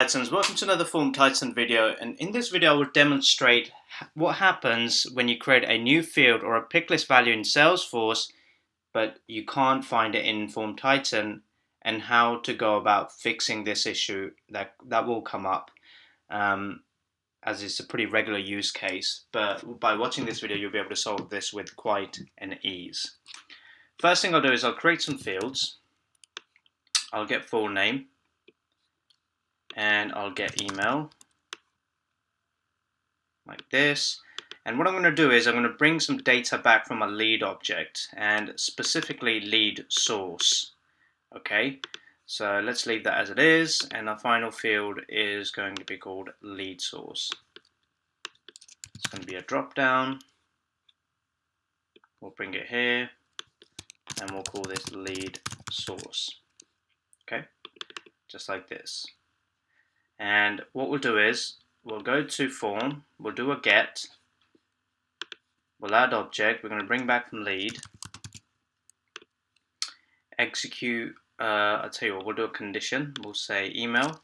Titans, welcome to another FormTitan video, and in this video I will demonstrate what happens when you create a new field or a picklist value in Salesforce but you can't find it in FormTitan, and how to go about fixing this issue that will come up, as it's a pretty regular use case, but by watching this video you'll be able to solve this with quite an ease. First thing I'll do is I'll create some fields. I'll get full name and I'll get email like this, and what I'm going to do is I'm going to bring some data back from a lead object, and specifically lead source. Okay, so let's leave that as it is, and our final field is going to be called lead source. It's going to be a drop down. We'll bring it here and we'll call this lead source. Okay, just like this. And what we'll do is we'll go to form, we'll do a get, we'll add object, we're going to bring back from lead, execute, I'll tell you what, we'll do a condition, we'll say email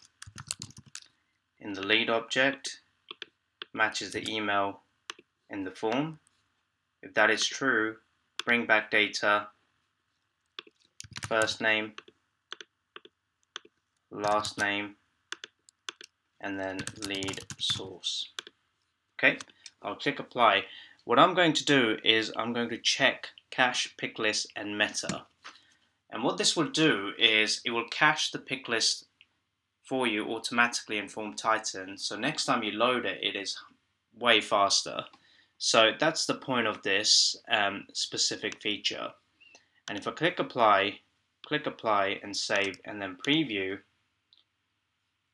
in the lead object matches the email in the form. If that is true, bring back data, first name, last name, and then lead source. Okay, I'll click apply. What I'm going to do is I'm going to check cache, picklist, and meta. And what this will do is it will cache the picklist for you automatically in FormTitan. So next time you load it, it is way faster. So that's the point of this specific feature. And if I click apply and save and then preview,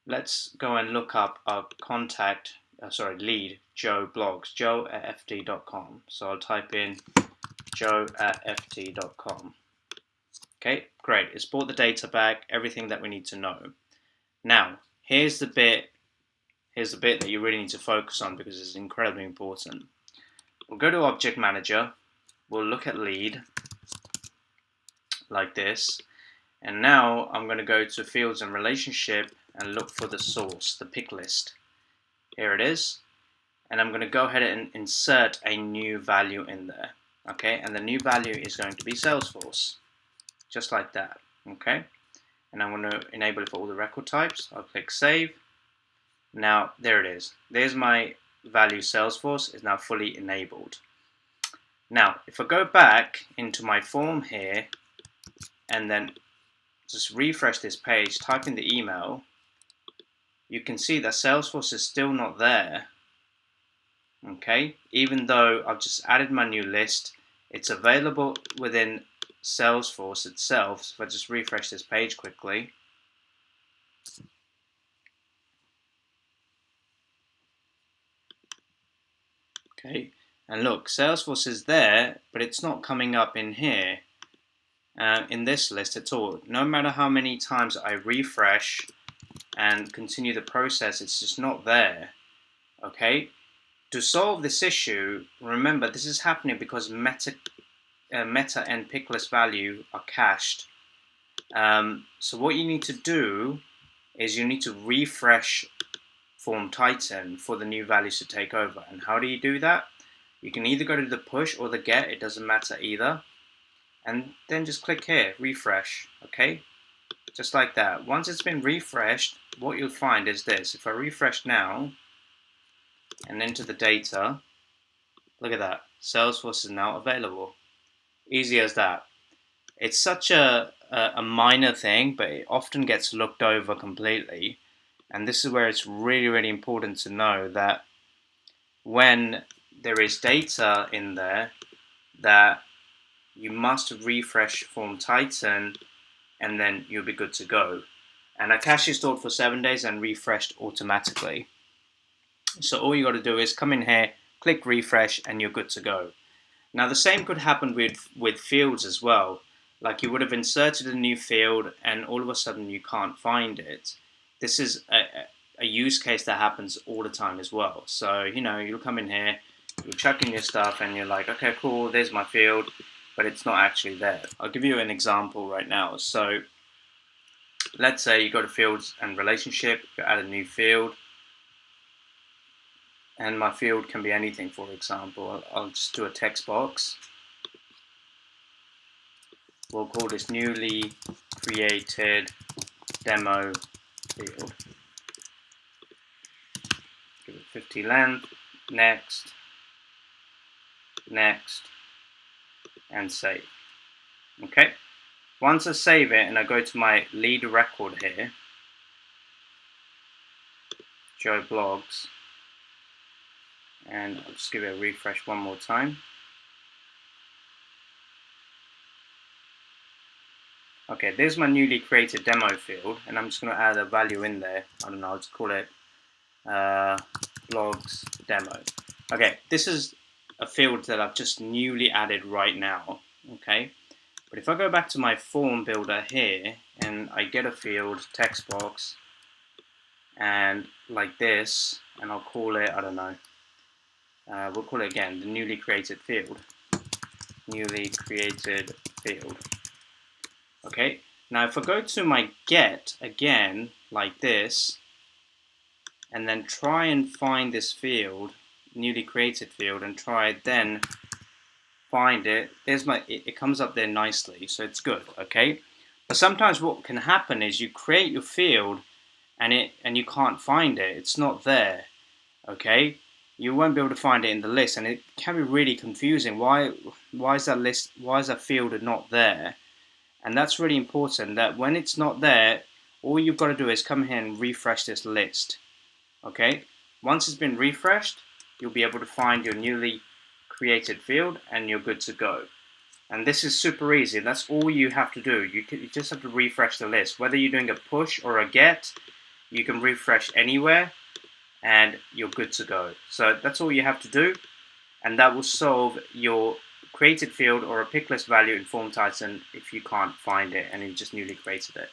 let's go and look up our lead, Joe blogs, joe@ft.com. So I'll type in joe@ft.com. Okay, great. It's brought the data back, everything that we need to know. Now, here's the bit that you really need to focus on because it's incredibly important. We'll go to Object Manager, we'll look at lead like this, and now I'm going to go to Fields and Relationship and look for the source, the pick list. Here it is, and I'm going to go ahead and insert a new value in there. Okay, and the new value is going to be Salesforce, just like that. Okay, and I'm going to enable it for all the record types. I'll click Save. Now there it is. There's my value Salesforce is now fully enabled. Now if I go back into my form here and then just refresh this page, type in the email, you can see that Salesforce is still not there. Okay, even though I've just added my new list, it's available within Salesforce itself. So if I just refresh this page quickly, okay, and look, Salesforce is there, but it's not coming up in here, in this list at all. No matter how many times I refresh and continue the process, it's just not there. Okay, to solve this issue, remember this is happening because meta and picklist value are cached. So what you need to do is you need to refresh FormTitan for the new values to take over. And how do you do that? You can either go to the push or the get, it doesn't matter either, and then just click here, refresh. Okay, just like that. Once it's been refreshed, what you'll find is this. If I refresh now and enter the data, look at that, Salesforce is now available. Easy as that. It's such a minor thing, but it often gets looked over completely. And this is where it's really, really important to know that when there is data in there, that you must refresh FormTitan and then you'll be good to go. And a cache is stored for 7 days and refreshed automatically. So all you got to do is come in here, click refresh, and you're good to go. Now the same could happen with fields as well. Like you would have inserted a new field and all of a sudden you can't find it. This is a use case that happens all the time as well. So, you know, you'll come in here, you'll chuck in your stuff and you're like, okay, cool, there's my field, but it's not actually there. I'll give you an example right now. So let's say you go to fields and relationship, you add a new field, and my field can be anything. For example, I'll just do a text box. We'll call this newly created demo field. Give it 50 length, next, and save. Okay. Once I save it and I go to my lead record here, Joe Blogs, and I'll just give it a refresh one more time. Okay, there's my newly created demo field, and I'm just going to add a value in there. I don't know, I'll just call it blogs demo. Okay, this is a field that I've just newly added right now. Okay, but if I go back to my form builder here and I get a field text box and like this, and I'll call it, I don't know, we'll call it again the newly created field. Newly created field. Okay, now if I go to my get again like this, and then try and find this field, newly created field, and try then find it, there's my, it comes up there nicely, so it's good. Okay, but sometimes what can happen is you create your field and you can't find it, it's not there. Okay, you won't be able to find it in the list, and it can be really confusing. Why is that list, why is that field not there? And that's really important, that when it's not there, all you've got to do is come here and refresh this list. Okay, once it's been refreshed, you'll be able to find your newly created field and you're good to go. And this is super easy. That's all you have to do. You just have to refresh the list. Whether you're doing a push or a get, you can refresh anywhere and you're good to go. So that's all you have to do, and that will solve your created field or a picklist value in FormTitan if you can't find it and you just newly created it.